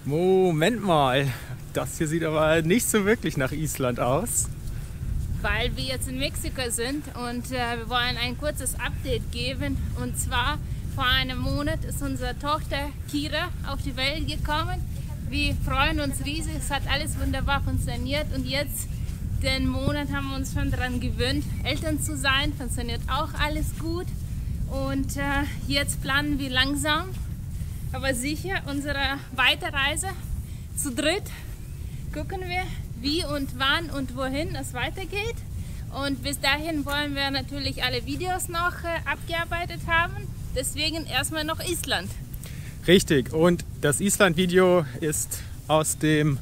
Moment mal, das hier sieht aber nicht so wirklich nach Island aus. Weil wir jetzt in Mexiko sind und wir wollen ein kurzes Update geben. Und zwar vor einem Monat ist unsere Tochter Kira auf die Welt gekommen. Wir freuen uns riesig, es hat alles wunderbar funktioniert und jetzt den Monat haben wir uns schon daran gewöhnt, Eltern zu sein. Funktioniert auch alles gut und jetzt planen wir langsam, aber sicher unsere Weiterreise zu dritt. Gucken wir, wie und wann und wohin es weitergeht. Und bis dahin wollen wir natürlich alle Videos noch abgearbeitet haben. Deswegen erstmal noch Island. Richtig, und das Island-Video ist aus dem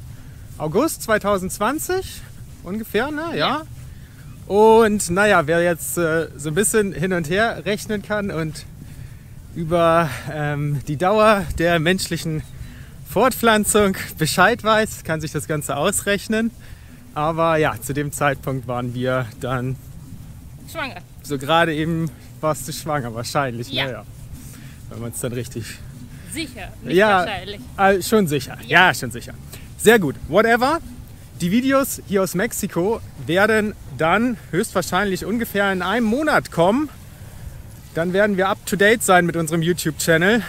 August 2020 ungefähr, ne? Ja. Und naja, wer jetzt so ein bisschen hin und her rechnen kann und über die Dauer der menschlichen Fortpflanzung Bescheid weiß, kann sich das Ganze ausrechnen. Aber ja, zu dem Zeitpunkt waren wir dann schwanger. So gerade eben warst du schwanger wahrscheinlich. Ja. Naja, wenn man es dann richtig... Sicher, nicht ja, wahrscheinlich. Schon sicher. Ja, schon sicher. Sehr gut. Whatever. Die Videos hier aus Mexiko werden dann höchstwahrscheinlich ungefähr in einem Monat kommen. Dann werden wir up to date sein mit unserem YouTube-Channel.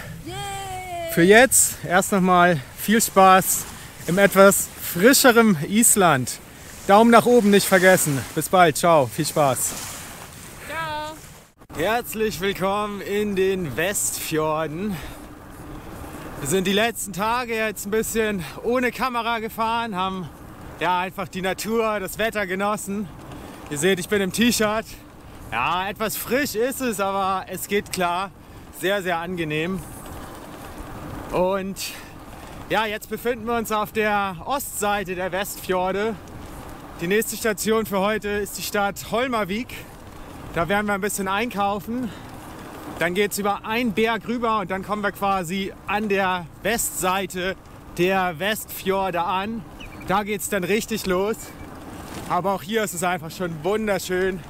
Für jetzt erst nochmal viel Spaß im etwas frischerem Island. Daumen nach oben nicht vergessen. Bis bald. Ciao. Viel Spaß. Ciao. Herzlich willkommen in den Westfjorden. Wir sind die letzten Tage jetzt ein bisschen ohne Kamera gefahren, haben ja einfach die Natur, das Wetter genossen. Ihr seht, ich bin im T-Shirt. Ja, etwas frisch ist es, aber es geht klar. Sehr, sehr angenehm. Und ja, jetzt befinden wir uns auf der Ostseite der Westfjorde. Die nächste Station für heute ist die Stadt Holmavik. Da werden wir ein bisschen einkaufen. Dann geht es über einen Berg rüber und dann kommen wir quasi an der Westseite der Westfjorde an. Da geht es dann richtig los. Aber auch hier ist es einfach schon wunderschön.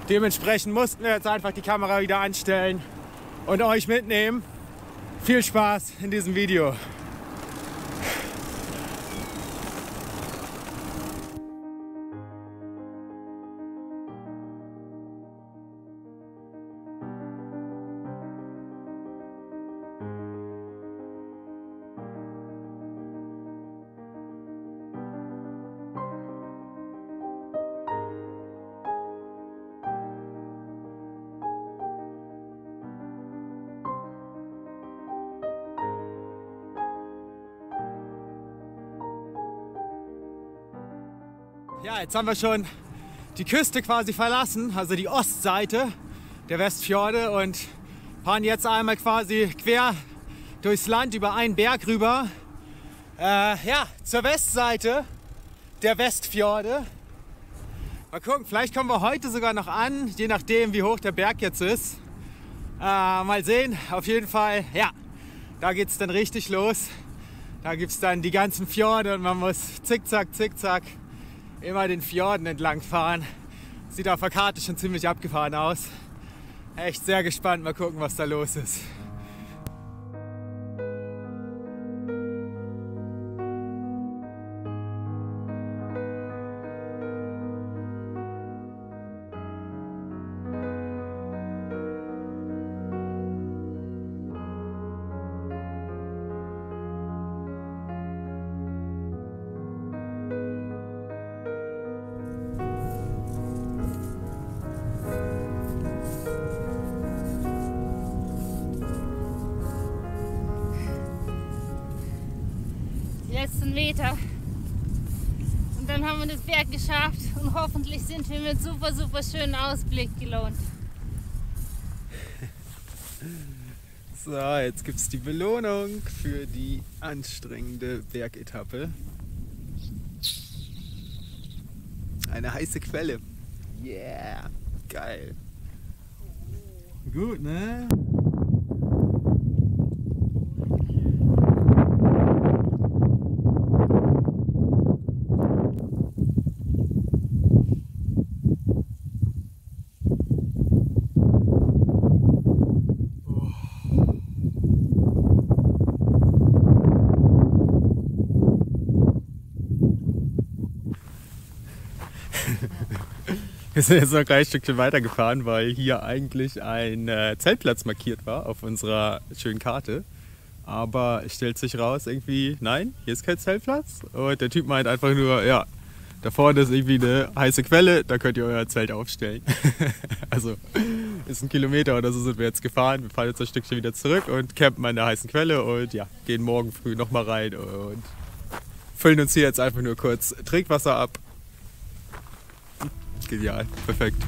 Dementsprechend mussten wir jetzt einfach die Kamera wieder anstellen und euch mitnehmen. Viel Spaß in diesem Video. Ja, jetzt haben wir schon die Küste quasi verlassen, also die Ostseite der Westfjorde und fahren jetzt einmal quasi quer durchs Land über einen Berg rüber. Ja, zur Westseite der Westfjorde. Mal gucken, vielleicht kommen wir heute sogar noch an, je nachdem wie hoch der Berg jetzt ist. Mal sehen, auf jeden Fall, ja, da geht es dann richtig los. Da gibt es dann die ganzen Fjorde und man muss zickzack, zickzack immer den Fjorden entlang fahren. Sieht auf der Karte schon ziemlich abgefahren aus. Echt sehr gespannt, mal gucken, was da los ist. Letzten Meter und dann haben wir das Berg geschafft und hoffentlich sind wir mit super schönen Ausblick gelohnt. So, jetzt gibt es die Belohnung für die anstrengende Bergetappe. Eine heiße Quelle. Yeah, geil. Gut, ne? Wir sind jetzt noch ein kleines Stückchen weitergefahren, weil hier eigentlich ein Zeltplatz markiert war auf unserer schönen Karte. Aber es stellt sich raus, irgendwie, nein, hier ist kein Zeltplatz. Und der Typ meint einfach nur, ja, da vorne ist irgendwie eine heiße Quelle, da könnt ihr euer Zelt aufstellen. Also ist 1 Kilometer oder so sind wir jetzt gefahren. Wir fahren jetzt ein Stückchen wieder zurück und campen an der heißen Quelle und ja, gehen morgen früh nochmal rein und füllen uns hier jetzt einfach nur kurz Trinkwasser ab. Genial, perfekt.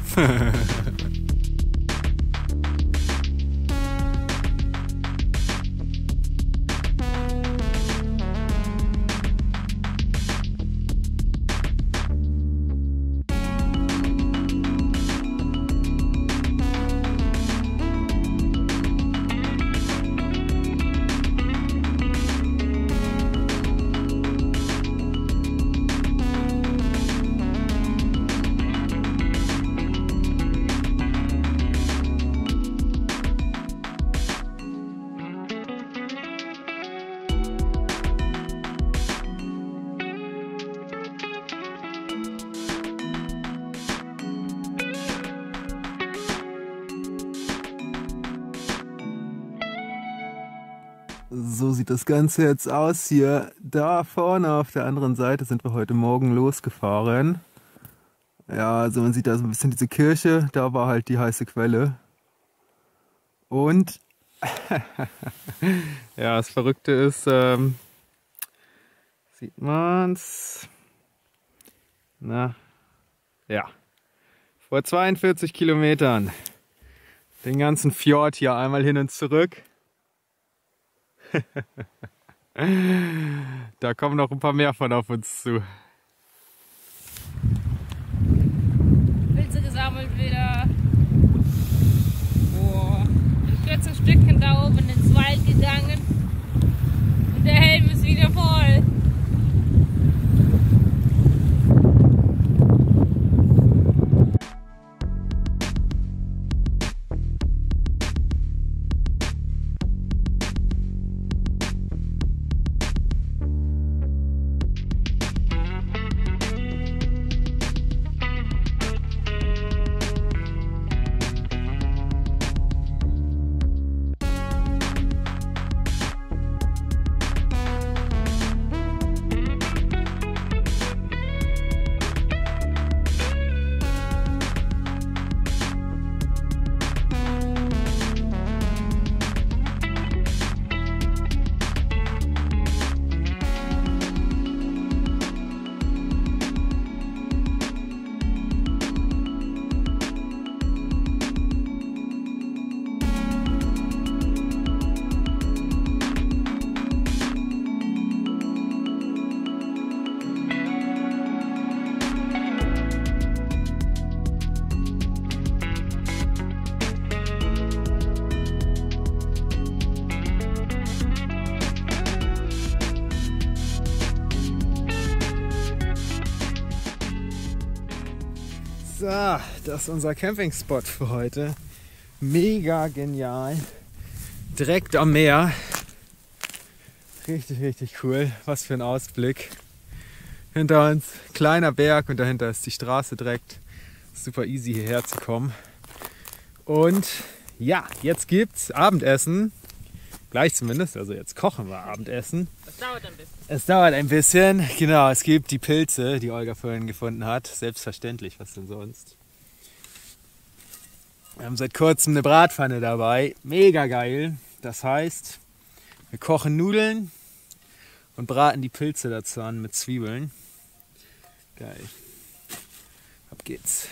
So sieht das Ganze jetzt aus hier. Da vorne auf der anderen Seite sind wir heute Morgen losgefahren. Ja, also man sieht da so ein bisschen diese Kirche. Da war halt die heiße Quelle. Und ja, das Verrückte ist, sieht man's. Na, ja. Vor 42 Kilometern den ganzen Fjord hier einmal hin und zurück. Da kommen noch ein paar mehr von auf uns zu. Pilze gesammelt wieder. Boah. Ein kurzes Stückchen da oben ins Wald gegangen. Und der Helm ist wieder voll. So, das ist unser Campingspot für heute. Mega genial. Direkt am Meer. Richtig, richtig cool. Was für ein Ausblick. Hinter uns kleiner Berg und dahinter ist die Straße direkt. Super easy hierher zu kommen. Und ja, jetzt gibt's Abendessen. Gleich zumindest, also jetzt kochen wir Abendessen. Das dauert ein bisschen. Es dauert ein bisschen, genau, es gibt die Pilze, die Olga vorhin gefunden hat. Selbstverständlich, was denn sonst. Wir haben seit kurzem eine Bratpfanne dabei, mega geil. Das heißt, wir kochen Nudeln und braten die Pilze dazu an mit Zwiebeln. Geil. Ab geht's.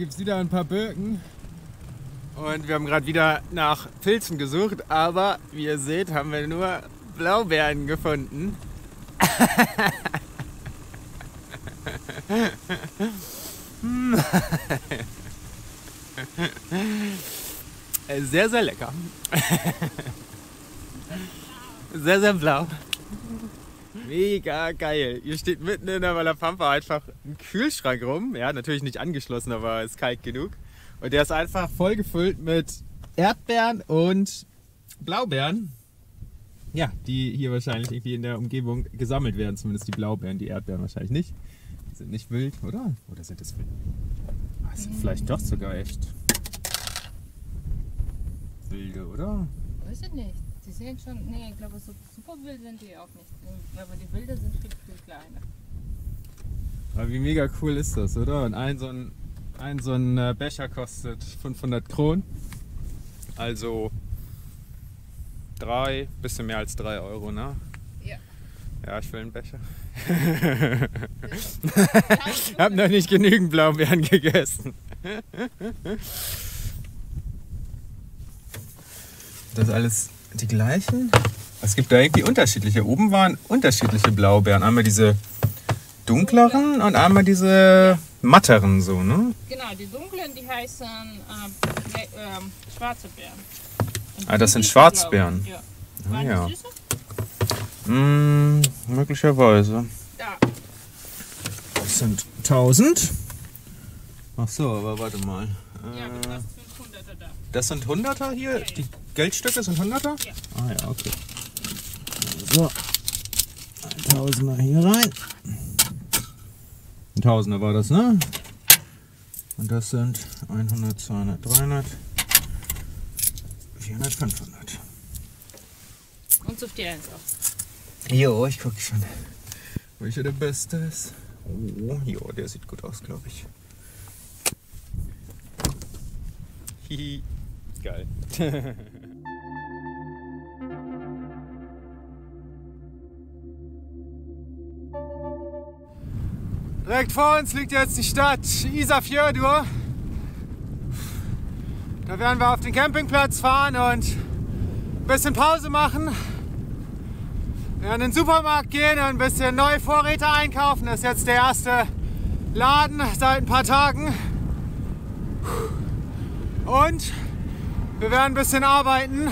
gibt es wieder ein paar Birken. Und wir haben gerade wieder nach Pilzen gesucht, aber wie ihr seht, haben wir nur Blaubeeren gefunden. Sehr, sehr lecker. Sehr, sehr blau. Mega geil. Hier steht mitten in der Wallapampa einfach ein Kühlschrank rum. Ja, natürlich nicht angeschlossen, aber ist kalt genug. Und der ist einfach voll gefüllt mit Erdbeeren und Blaubeeren. Ja, die hier wahrscheinlich irgendwie in der Umgebung gesammelt werden. Zumindest die Blaubeeren, die Erdbeeren wahrscheinlich nicht. Die sind nicht wild, oder? Oder sind es wild? Ah, sind vielleicht doch sogar echt wilde, oder? Weiß ich nicht. Die sehen schon, nee, ich glaube, so super wild sind die auch nicht. Aber die Wilde sind viel, viel kleiner. Aber wie mega cool ist das, oder? Und ein so ein Becher kostet 500 Kronen. Also bisschen mehr als 3 Euro, ne? Ja. Ja, ich will einen Becher. Ich habe noch nicht genügend Blaubeeren gegessen. Das alles die gleichen? Es gibt da irgendwie unterschiedliche. Oben waren unterschiedliche Blaubeeren. Einmal diese dunkleren und einmal diese matteren, so, ne? Genau, die dunklen, die heißen schwarze Beeren. Ah, das sind Schwarzbeeren. Ja. Ah, ja. Möglicherweise. Ja. Das sind 1000. Ach so, aber warte mal. Ja, du hast 500er da. Das sind 100er hier? Ja. Die Geldstücke sind 100er? Ja. Ah ja, okay. So. 1000er hier rein. 1000er war das, ne? Und das sind 100, 200, 300, 400, 500. Und so viel eins auch. Jo, ich gucke schon, welcher der beste ist. Oh, jo, der sieht gut aus, glaube ich. Hihi, geil. Direkt vor uns liegt jetzt die Stadt Ísafjörður. Da werden wir auf den Campingplatz fahren und ein bisschen Pause machen. Wir werden in den Supermarkt gehen und ein bisschen neue Vorräte einkaufen. Das ist jetzt der erste Laden seit ein paar Tagen. Und wir werden ein bisschen arbeiten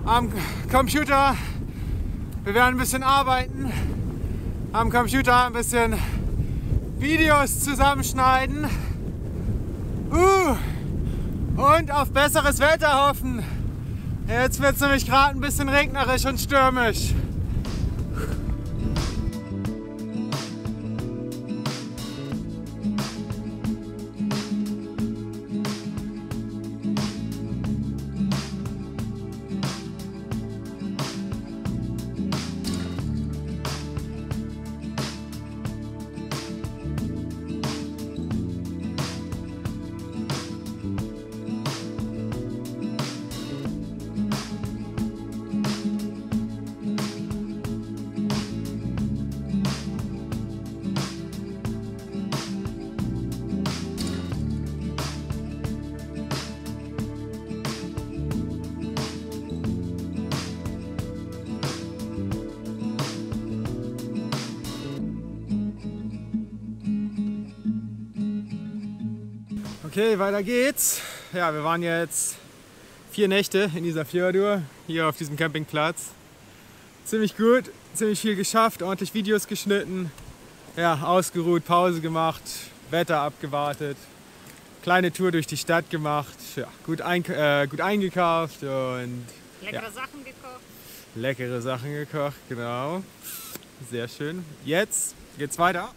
am Computer. Wir werden ein bisschen arbeiten am Computer, ein bisschen Videos zusammenschneiden und auf besseres Wetter hoffen. Jetzt wird es nämlich gerade ein bisschen regnerisch und stürmisch. Okay, weiter geht's. Ja, wir waren jetzt 4 Nächte in Ísafjörður, hier auf diesem Campingplatz. Ziemlich gut, ziemlich viel geschafft, ordentlich Videos geschnitten, ja, ausgeruht, Pause gemacht, Wetter abgewartet, kleine Tour durch die Stadt gemacht, ja, gut eingekauft und Leckere Sachen gekocht. leckere Sachen gekocht, genau. Sehr schön. Jetzt geht's weiter.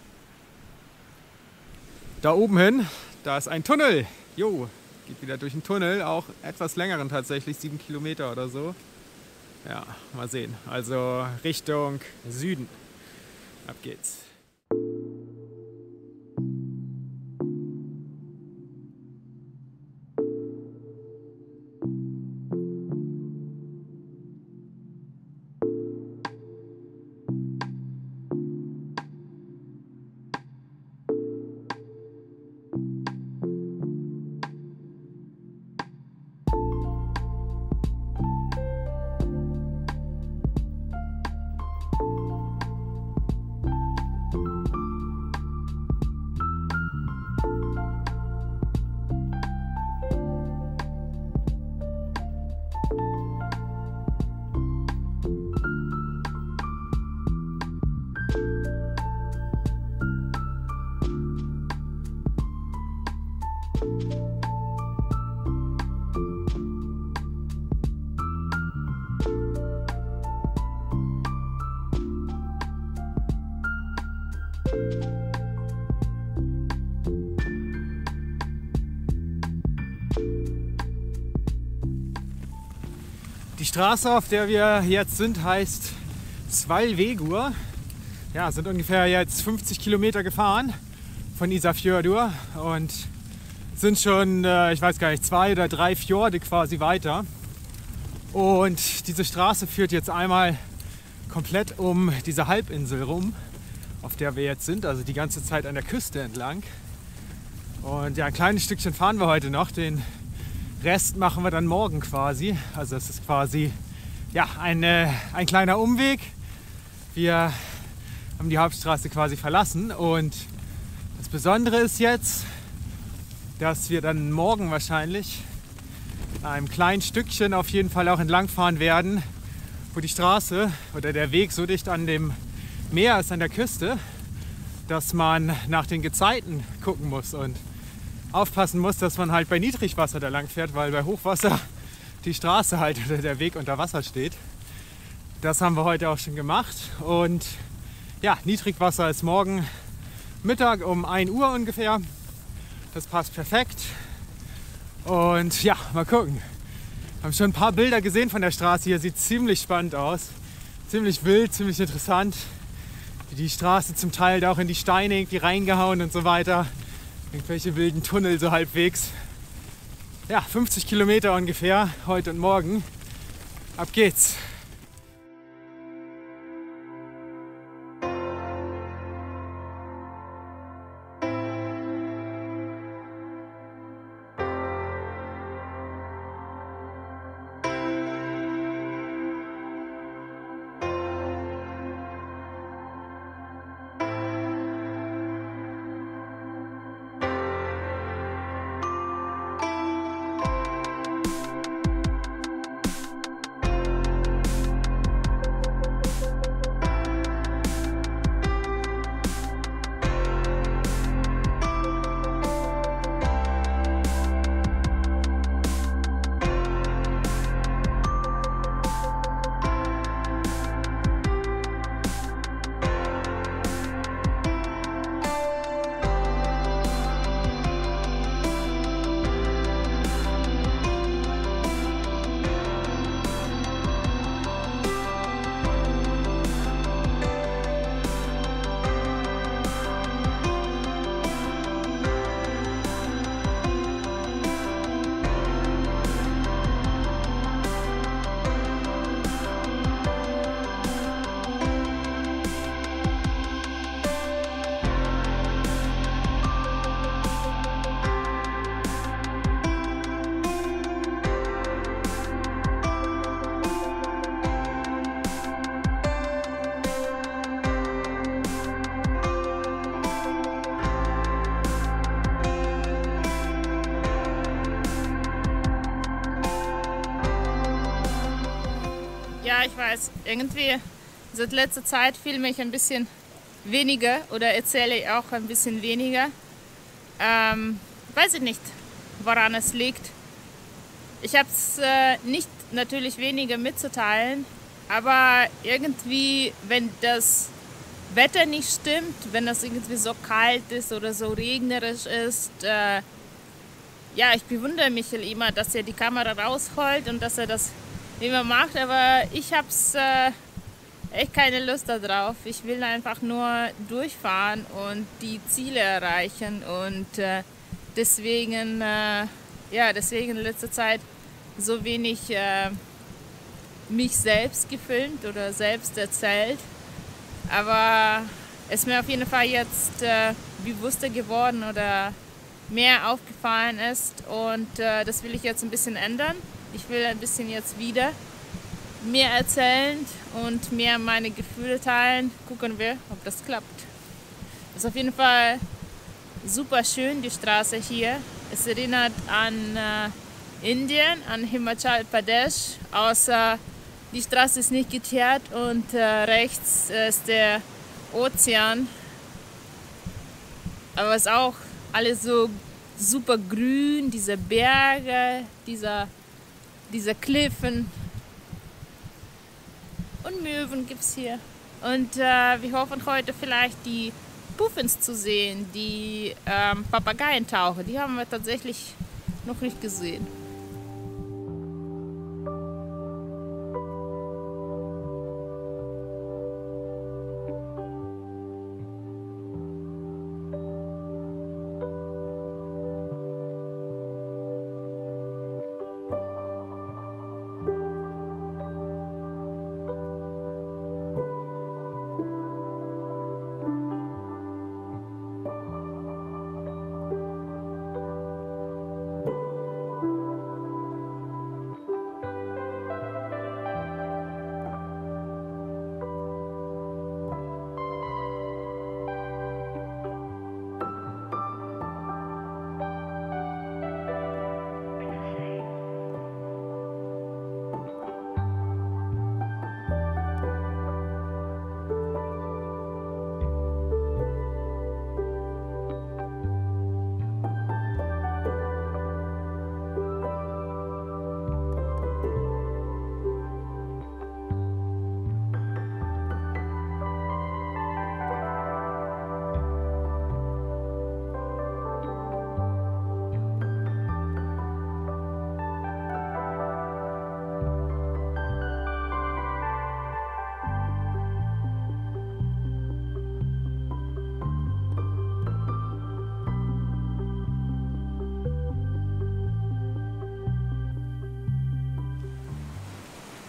Da oben hin, da ist ein Tunnel. Jo, geht wieder durch einen Tunnel, auch etwas längeren tatsächlich, 7 Kilometer oder so. Ja, mal sehen. Also Richtung Süden. Ab geht's. Die Straße, auf der wir jetzt sind, heißt Svalvegur. Ja, sind ungefähr jetzt 50 Kilometer gefahren von Ísafjörður und sind schon, ich weiß gar nicht, 2 oder 3 Fjorde quasi weiter. Und diese Straße führt jetzt einmal komplett um diese Halbinsel rum, auf der wir jetzt sind, also die ganze Zeit an der Küste entlang. Und ja, ein kleines Stückchen fahren wir heute noch, den Rest machen wir dann morgen quasi. Also es ist quasi ja, ein kleiner Umweg. Wir haben die Hauptstraße quasi verlassen und das Besondere ist jetzt, dass wir dann morgen wahrscheinlich einem kleinen Stückchen auf jeden Fall auch entlangfahren werden, wo die Straße oder der Weg so dicht an dem Meer ist, an der Küste, dass man nach den Gezeiten gucken muss und aufpassen muss, dass man halt bei Niedrigwasser da lang fährt, weil bei Hochwasser die Straße halt oder der Weg unter Wasser steht. Das haben wir heute auch schon gemacht und ja, Niedrigwasser ist morgen Mittag um 1 Uhr ungefähr. Das passt perfekt und ja, mal gucken. Wir haben schon ein paar Bilder gesehen von der Straße hier, sieht ziemlich spannend aus, ziemlich wild, ziemlich interessant. Die Straße zum Teil da auch in die Steine irgendwie reingehauen und so weiter. Irgendwelche wilden Tunnel so halbwegs. Ja, 50 Kilometer ungefähr, heute und morgen. Ab geht's. Ja, ich weiß, irgendwie seit letzter Zeit filme ich ein bisschen weniger oder erzähle ich auch ein bisschen weniger. Weiß ich nicht, woran es liegt. Ich habe es nicht natürlich weniger mitzuteilen, aber irgendwie, wenn das Wetter nicht stimmt, wenn das irgendwie so kalt ist oder so regnerisch ist, ja, ich bewundere Michael immer, dass er die Kamera rausholt und dass er das immer macht, aber ich habe echt keine Lust darauf. Ich will einfach nur durchfahren und die Ziele erreichen und deswegen in letzter Zeit so wenig mich selbst gefilmt oder selbst erzählt. Aber es ist mir auf jeden Fall jetzt bewusster geworden oder mehr aufgefallen ist und das will ich jetzt ein bisschen ändern. Ich will ein bisschen jetzt wieder mehr erzählen und mehr meine Gefühle teilen. Gucken wir, ob das klappt. Es ist auf jeden Fall super schön, die Straße hier. Es erinnert an Indien, an Himachal Pradesh, außer die Straße ist nicht geteert und rechts ist der Ozean. Aber es ist auch alles so super grün, diese Berge, diese Klippen und Möwen gibt es hier. Und wir hoffen heute vielleicht die Puffins zu sehen, die Papageientaucher. Die haben wir tatsächlich noch nicht gesehen.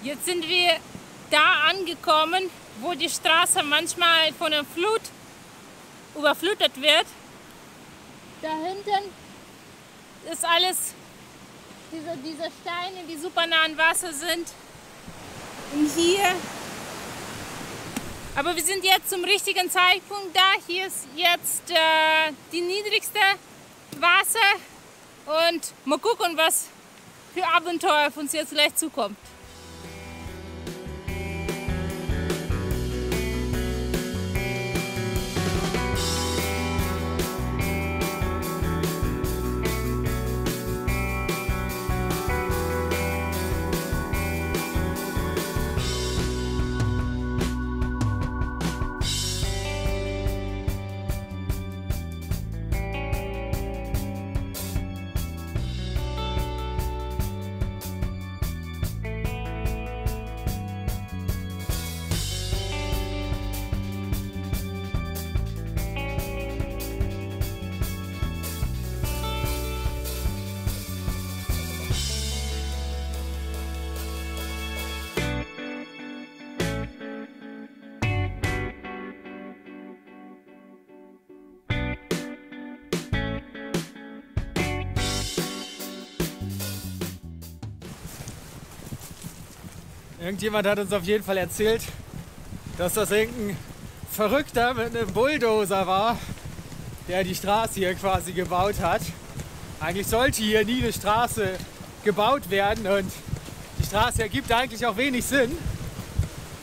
Jetzt sind wir da angekommen, wo die Straße manchmal von der Flut überflutet wird. Da hinten ist alles, diese Steine, die super nah am Wasser sind. Und hier, aber wir sind jetzt zum richtigen Zeitpunkt da. Hier ist jetzt die niedrigste Wasser und mal gucken, was für Abenteuer auf uns jetzt gleich zukommt. Irgendjemand hat uns auf jeden Fall erzählt, dass das irgendein Verrückter mit einem Bulldozer war, der die Straße hier quasi gebaut hat. Eigentlich sollte hier nie eine Straße gebaut werden und die Straße ergibt eigentlich auch wenig Sinn.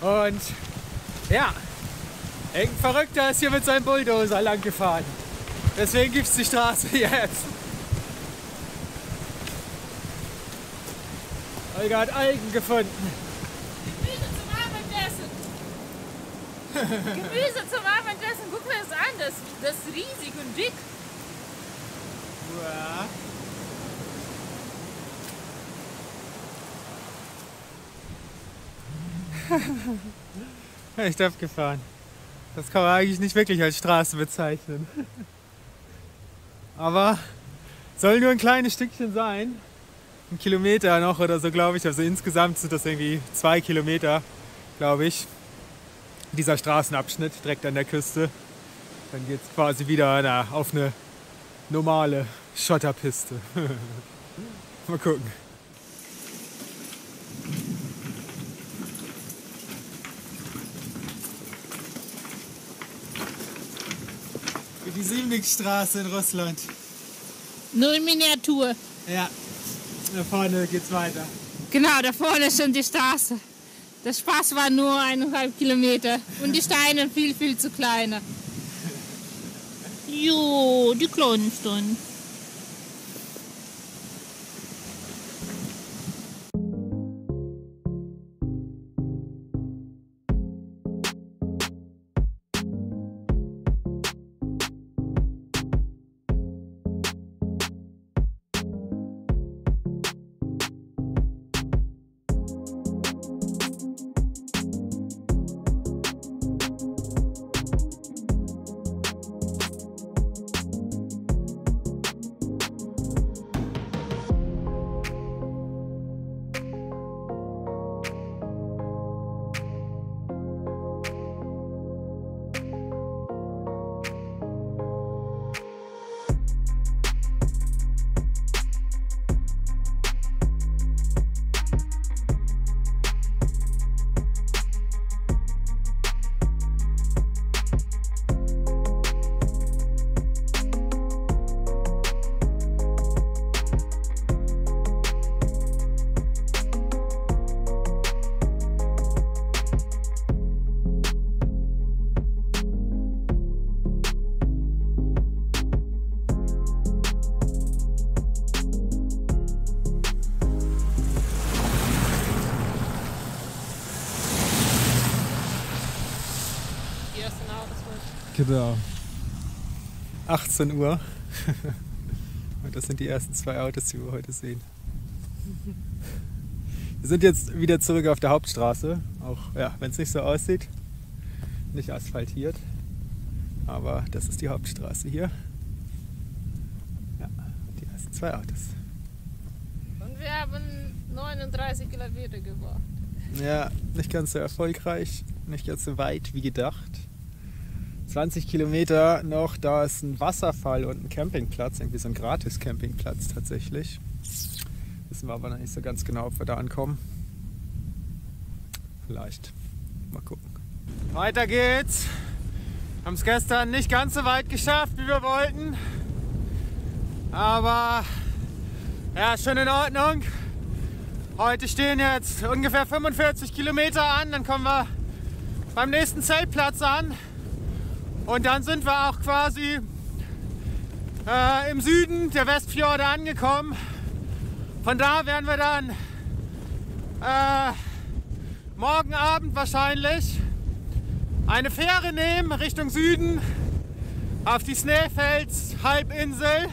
Und ja, irgendein Verrückter ist hier mit seinem Bulldozer lang gefahren. Deswegen gibt es die Straße jetzt. Olga hat Algen gefunden. Gemüse zum Abendessen, guck mir das an, das ist riesig und dick. Ja. Echt abgefahren. Das kann man eigentlich nicht wirklich als Straße bezeichnen. Aber soll nur ein kleines Stückchen sein. Ein Kilometer noch oder so, glaube ich. Also insgesamt sind das irgendwie 2 Kilometer, glaube ich. Dieser Straßenabschnitt direkt an der Küste. Dann geht es quasi wieder auf eine normale Schotterpiste. Mal gucken. Wie die Siemnigstraße in Russland. Nur in Miniatur. Ja, da vorne geht's weiter. Genau, da vorne ist schon die Straße. Der Spaß war nur 1,5 Kilometer und die Steine viel, viel zu kleiner. Jo, die kleinen Steine. ersten Autos heute. Genau. 18 Uhr. Und das sind die ersten 2 Autos, die wir heute sehen. Wir sind jetzt wieder zurück auf der Hauptstraße. Auch ja, wenn es nicht so aussieht. Nicht asphaltiert. Aber das ist die Hauptstraße hier. Ja, die ersten 2 Autos. Und wir haben 39 Kilometer gebraucht. Ja, nicht ganz so erfolgreich, nicht ganz so weit wie gedacht. 20 Kilometer noch, da ist ein Wasserfall und ein Campingplatz, irgendwie so ein Gratis-Campingplatz tatsächlich. Wissen wir aber noch nicht so ganz genau, ob wir da ankommen. Vielleicht. Mal gucken. Weiter geht's. Haben es gestern nicht ganz so weit geschafft, wie wir wollten. Aber ja, schon in Ordnung. Heute stehen jetzt ungefähr 45 Kilometer an, dann kommen wir beim nächsten Zeltplatz an. Und dann sind wir auch quasi im Süden der Westfjorde angekommen. Von da werden wir dann morgen Abend wahrscheinlich eine Fähre nehmen Richtung Süden auf die Snaefels-Halbinsel.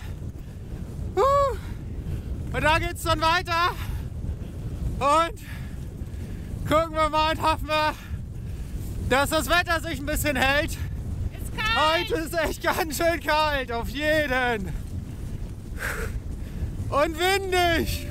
Und da geht es dann weiter. Und gucken wir mal und hoffen wir, dass das Wetter sich ein bisschen hält. Ist kalt. Heute ist echt ganz schön kalt, auf jeden. Und windig.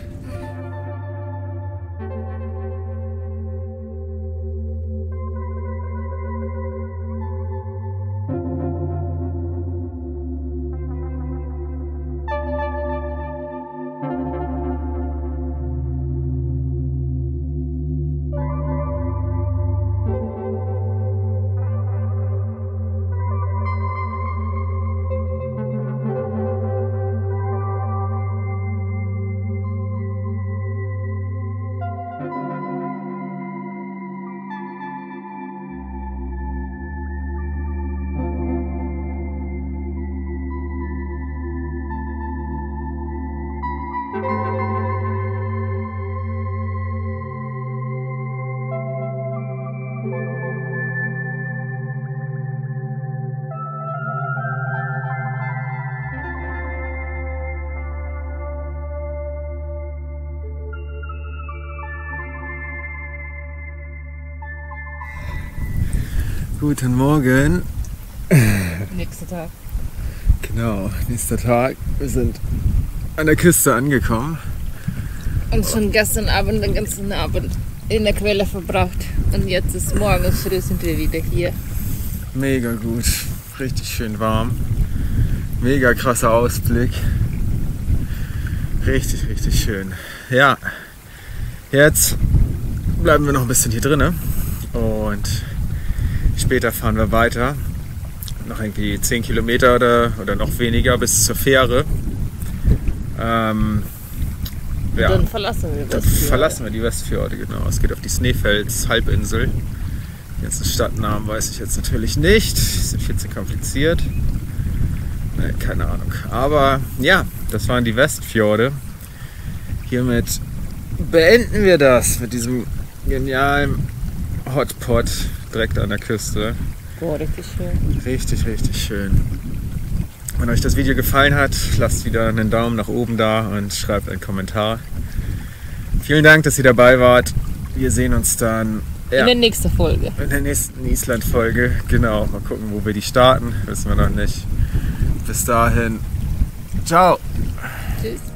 Guten Morgen. Nächster Tag. Genau, nächster Tag. Wir sind an der Küste angekommen. Und schon gestern Abend den ganzen Abend in der Quelle verbracht. Und jetzt ist morgens früh sind wir wieder hier. Mega gut, richtig schön warm. Mega krasser Ausblick. Richtig, richtig schön. Ja, jetzt bleiben wir noch ein bisschen hier drinnen. Und später fahren wir weiter. Noch irgendwie 10 Kilometer oder noch weniger bis zur Fähre. Ja. Dann verlassen wir Dann verlassen wir die Westfjorde, genau. Es geht auf die Snaefels-Halbinsel. Die ganzen Stadtnamen weiß ich jetzt natürlich nicht. Die sind viel zu kompliziert. Nee, keine Ahnung. Aber ja, das waren die Westfjorde. Hiermit beenden wir das mit diesem genialen Hotpot direkt an der Küste. Boah, richtig schön. Richtig, richtig schön. Wenn euch das Video gefallen hat, lasst wieder einen Daumen nach oben da und schreibt einen Kommentar. Vielen Dank, dass ihr dabei wart. Wir sehen uns dann in der nächsten Folge. In der nächsten Island-Folge. Genau, mal gucken, wo wir die starten. Wissen wir noch nicht. Bis dahin. Ciao. Tschüss.